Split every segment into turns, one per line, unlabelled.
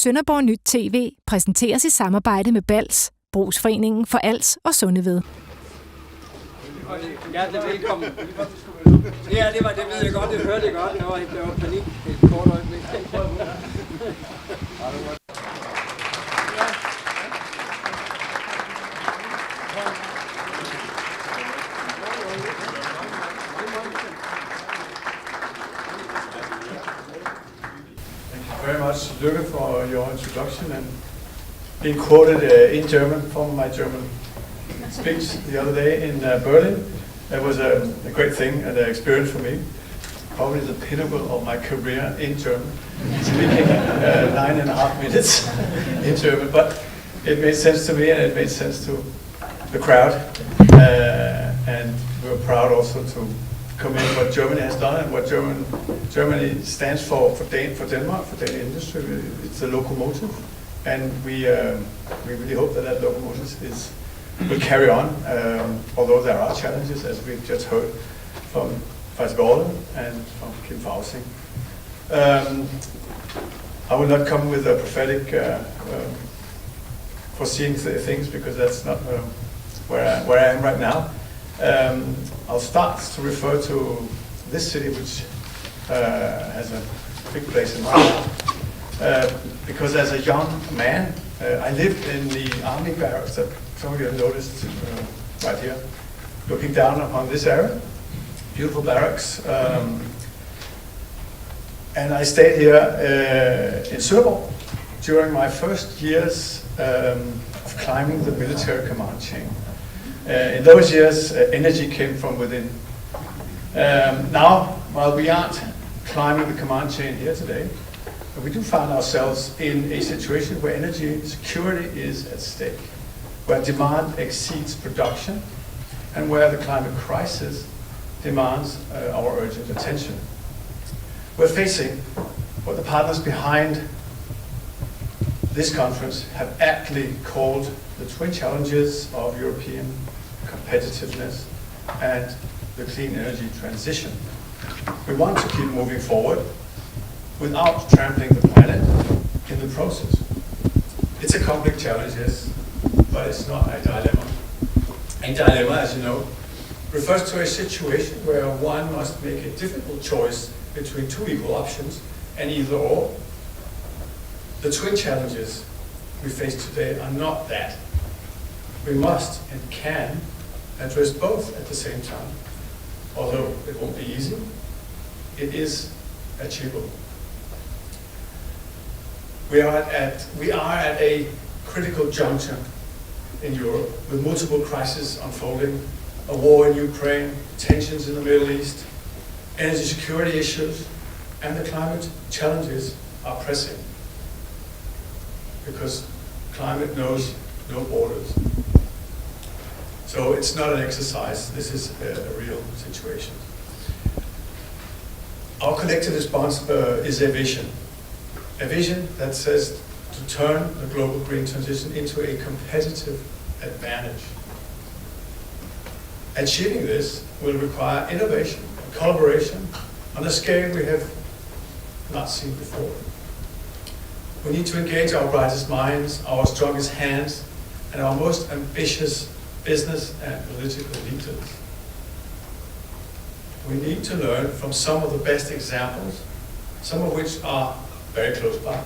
SønderborgNYT TV præsenteres i samarbejde med Bals, Brugsforeningen for Als og Sundeved.
Hjertelig velkommen. Ja, det ved jeg godt, det hørte jeg godt. Der var panik et kort øjeblik.
Very much, Løkke, for your introduction and being quoted in German from my German speech the other day in Berlin. That was a great thing and an experience for me. Probably the pinnacle of my career in German, speaking 9.5 minutes in German. But it made sense to me and it made sense to the crowd. And we're proud also to commend what Germany has done and what Germany stands for Denmark, for Danish industry. It's a locomotive, and we really hope that locomotive will carry on, although there are challenges, as we've just heard from Frederik and from Kim Fausing. I will not come with a prophetic foreseeing things, because that's not where I am right now. I'll start to refer to this city, which has a big place in my heart. Because as a young man, I lived in the army barracks that some of you have noticed right here, looking down upon this area. Beautiful barracks. And I stayed here in Sønderborg during my first years of climbing the military command chain. In those years, energy came from within. Now, while we aren't climbing the command chain here today, we do find ourselves in a situation where energy security is at stake, where demand exceeds production, and where the climate crisis demands our urgent attention. We're facing what the partners behind this conference have aptly called the twin challenges of European competitiveness and the clean energy transition. We want to keep moving forward without trampling the planet in the process. It's a complex challenge, yes, but it's not a dilemma. A dilemma, as you know, refers to a situation where one must make a difficult choice between two equal options, and either or. The twin challenges we face today are not that. We must and can address both at the same time. Although it won't be easy, it is achievable. We are at a critical juncture in Europe, with multiple crises unfolding, a war in Ukraine, tensions in the Middle East, energy security issues, and the climate challenges are pressing, because climate knows no borders. So it's not an exercise, this is a real situation. Our collective response is a vision that says to turn the global green transition into a competitive advantage. Achieving this will require innovation and collaboration on a scale we have not seen before. We need to engage our brightest minds, our strongest hands, and our most ambitious business and political leaders. We need to learn from some of the best examples, some of which are very close by.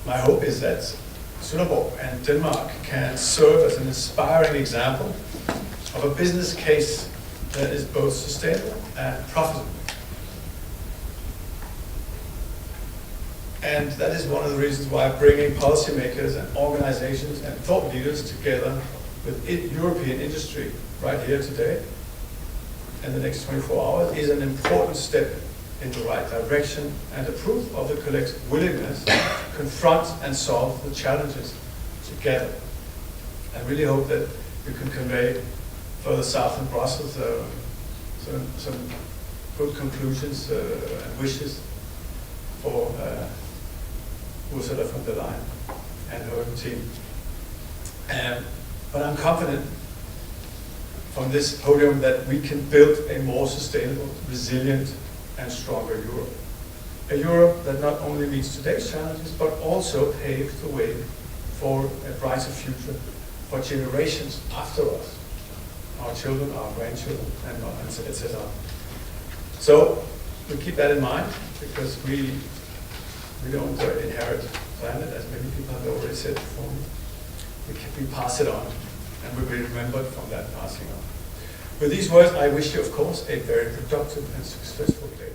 My hope is that Sønderborg and Denmark can serve as an inspiring example of a business case that is both sustainable and profitable. And that is one of the reasons why bringing policymakers and organizations and thought leaders together with European industry right here today in the next 24 hours is an important step in the right direction and a proof of the collective willingness to confront and solve the challenges together. I really hope that we can convey further south in Brussels some good conclusions and wishes for Ursula von der Leyen and her team. But I'm confident from this podium that we can build a more sustainable, resilient, and stronger Europe. A Europe that not only meets today's challenges, but also paves the way for a brighter future for generations after us, our children, our grandchildren, and etc. So we keep that in mind, because we don't inherit planet, as many people have already said before. We pass it on, and we will be remembered from that passing on. With these words, I wish you, of course, a very productive and successful day.